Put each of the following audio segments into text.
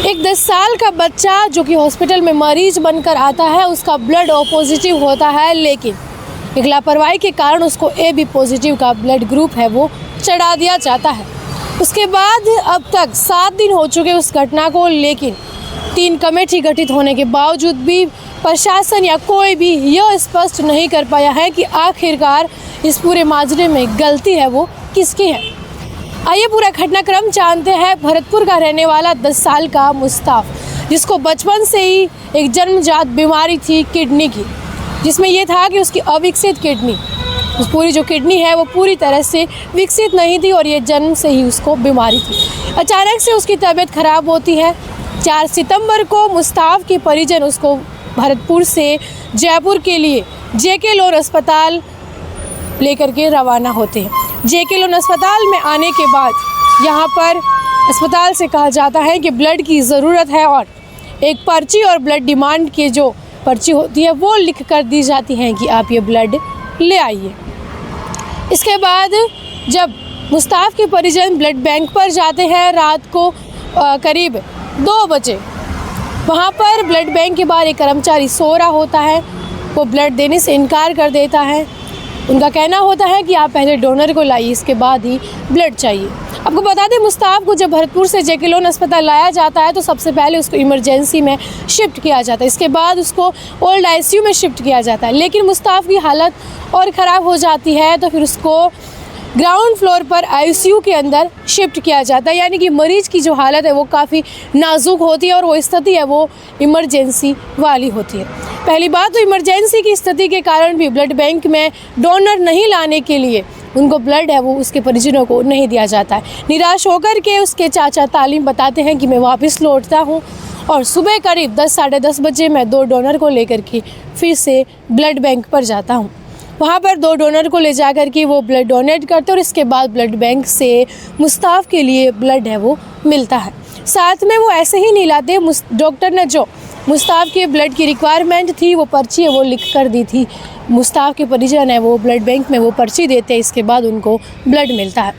एक 10 साल का बच्चा जो कि हॉस्पिटल में मरीज बनकर आता है, उसका ब्लड ओ पॉजिटिव होता है, लेकिन एक लापरवाही के कारण उसको AB पॉजिटिव का ब्लड ग्रुप है वो चढ़ा दिया जाता है। उसके बाद अब तक 7 दिन हो चुके उस घटना को, लेकिन 3 कमेटी गठित होने के बावजूद भी प्रशासन या कोई भी यह स्पष्ट नहीं कर पाया है कि आखिरकार इस पूरे माजरे में गलती है वो किसकी है। आइए पूरा घटनाक्रम जानते हैं। भरतपुर का रहने वाला 10 साल का मुस्ताफ, जिसको बचपन से ही एक जन्मजात बीमारी थी किडनी की, जिसमें यह था कि उसकी अविकसित किडनी, उस पूरी जो किडनी है वो पूरी तरह से विकसित नहीं थी और ये जन्म से ही उसको बीमारी थी। अचानक से उसकी तबीयत खराब होती है। 4 सितंबर को मुस्ताफ के परिजन उसको भरतपुर से जयपुर के लिए JK लोन अस्पताल लेकर के रवाना होते हैं। JK लोन अस्पताल में आने के बाद यहाँ पर अस्पताल से कहा जाता है कि ब्लड की ज़रूरत है और एक पर्ची और ब्लड डिमांड की जो पर्ची होती है वो लिख कर दी जाती है कि आप ये ब्लड ले आइए। इसके बाद जब मुस्ताफ के परिजन ब्लड बैंक पर जाते हैं रात को करीब 2 बजे, वहाँ पर ब्लड बैंक के बाहर एक कर्मचारी सो रहा होता है। वो ब्लड देने से इनकार कर देता है। उनका कहना होता है कि आप पहले डोनर को लाइए, इसके बाद ही ब्लड चाहिए। आपको बता दें, मुस्ताफ को जब भरतपुर से JK लोन अस्पताल लाया जाता है तो सबसे पहले उसको इमरजेंसी में शिफ्ट किया जाता है। इसके बाद उसको ओल्ड ICU में शिफ्ट किया जाता है, लेकिन मुस्ताफ की हालत और ख़राब हो जाती है तो फिर उसको ग्राउंड फ्लोर पर ICU के अंदर शिफ्ट किया जाता है। यानी कि मरीज़ की जो हालत है वो काफ़ी नाजुक होती है और वो स्थिति है वो इमरजेंसी वाली होती है। पहली बात तो इमरजेंसी की स्थिति के कारण भी ब्लड बैंक में डोनर नहीं लाने के लिए उनको ब्लड है वो उसके परिजनों को नहीं दिया जाता है। निराश होकर के उसके चाचा तालीम बताते हैं कि मैं वापस लौटता हूँ और सुबह करीब 10 साढ़े 10 बजे मैं 2 डोनर को लेकर के फिर से ब्लड बैंक पर जाता हूँ। वहाँ पर 2 डोनर को ले जा कर के वो ब्लड डोनेट करते और इसके बाद ब्लड बैंक से मुस्ताफ के लिए ब्लड है वो मिलता है। साथ में वो ऐसे ही नहीं लाते, डॉक्टर ने जो मुस्ताफ के ब्लड की रिक्वायरमेंट थी वो पर्ची है वो लिख कर दी थी। मुस्ताफ के परिजन है वो ब्लड बैंक में वो पर्ची देते हैं, इसके बाद उनको ब्लड मिलता है।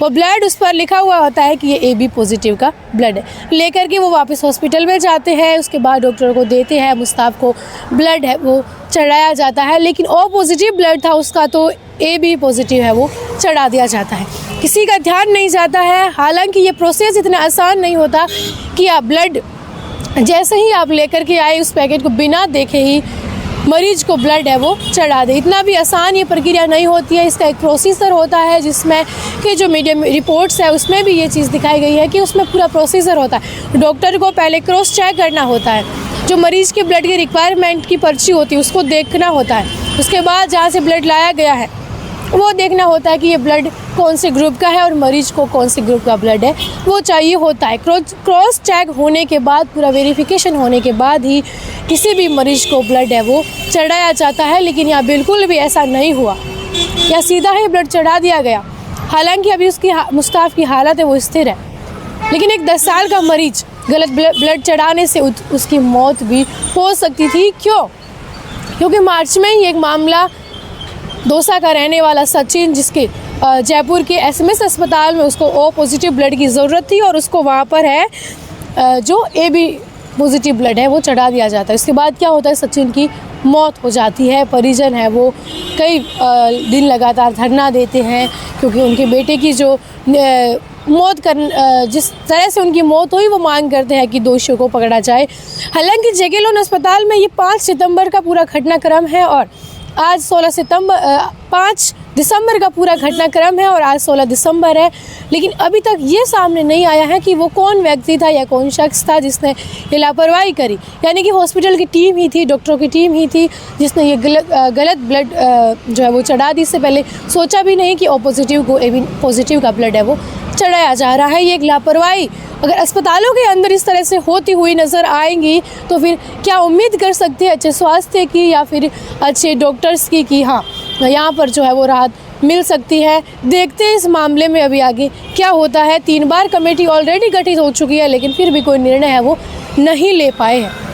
वो ब्लड उस पर लिखा हुआ होता है कि ये AB पॉजिटिव का ब्लड है। लेकर के वो वापस हॉस्पिटल में जाते हैं। उसके बाद डॉक्टर को देते हैं, मुस्ताफ को ब्लड है वो चढ़ाया जाता है, लेकिन O पॉजिटिव ब्लड था उसका तो AB पॉजिटिव है वो चढ़ा दिया जाता है। किसी का ध्यान नहीं जाता है। हालांकि ये प्रोसेस इतना आसान नहीं होता कि आप ब्लड जैसे ही आप लेकर के आए उस पैकेट को बिना देखे ही मरीज को ब्लड है वो चढ़ा दे। इतना भी आसान ये प्रक्रिया नहीं होती है। इसका एक प्रोसीजर होता है जिसमें कि जो मीडिया में रिपोर्ट्स है उसमें भी ये चीज़ दिखाई गई है कि उसमें पूरा प्रोसीजर होता है। डॉक्टर को पहले क्रॉस चेक करना होता है, जो मरीज़ के ब्लड की रिक्वायरमेंट की पर्ची होती है उसको देखना होता है। उसके बाद जहाँ से ब्लड लाया गया है वो देखना होता है कि ये ब्लड कौन से ग्रुप का है और मरीज को कौन से ग्रुप का ब्लड है वो चाहिए होता है। क्रॉस चेक होने के बाद, पूरा वेरिफिकेशन होने के बाद ही किसी भी मरीज को ब्लड है वो चढ़ाया जाता है। लेकिन यहाँ बिल्कुल भी ऐसा नहीं हुआ, या सीधा ही ब्लड चढ़ा दिया गया। हालांकि अभी उसकी मुस्ताफ की हालत है वो स्थिर है, लेकिन एक 10 साल का मरीज गलत ब्लड चढ़ाने से उसकी मौत भी हो सकती थी। क्योंकि मार्च में ही एक मामला दौसा का रहने वाला सचिन, जिसके जयपुर के SMS अस्पताल में उसको O पॉजिटिव ब्लड की ज़रूरत थी और उसको वहाँ पर है जो AB पॉजिटिव ब्लड है वो चढ़ा दिया जाता है। उसके बाद क्या होता है, सचिन की मौत हो जाती है। परिजन है वो कई दिन लगातार धरना देते हैं क्योंकि उनके बेटे की जो जिस तरह से उनकी मौत हुई वो मांग करते हैं कि दोषियों को पकड़ा जाए। हालांकि JK लोन अस्पताल में ये 5 सितंबर का पूरा घटनाक्रम है और आज 5 दिसंबर का पूरा घटनाक्रम है और आज 16 दिसंबर है। लेकिन अभी तक ये सामने नहीं आया है कि वो कौन व्यक्ति था या कौन शख्स था जिसने ये लापरवाही करी। यानी कि हॉस्पिटल की टीम ही थी, डॉक्टरों की टीम ही थी जिसने ये गलत ब्लड जो है वो चढ़ा दी। इससे पहले सोचा भी नहीं कि O पॉजिटिव को AB पॉजिटिव का ब्लड है वो चढ़ाया जा रहा है। ये एक लापरवाही अगर अस्पतालों के अंदर इस तरह से होती हुई नज़र आएंगी तो फिर क्या उम्मीद कर सकते हैं अच्छे स्वास्थ्य की या फिर अच्छे डॉक्टर्स की कि हाँ यहाँ पर जो है वो राहत मिल सकती है। देखते हैं इस मामले में अभी आगे क्या होता है। 3 बार कमेटी ऑलरेडी गठित हो चुकी है, लेकिन फिर भी कोई निर्णय है वो नहीं ले पाए हैं।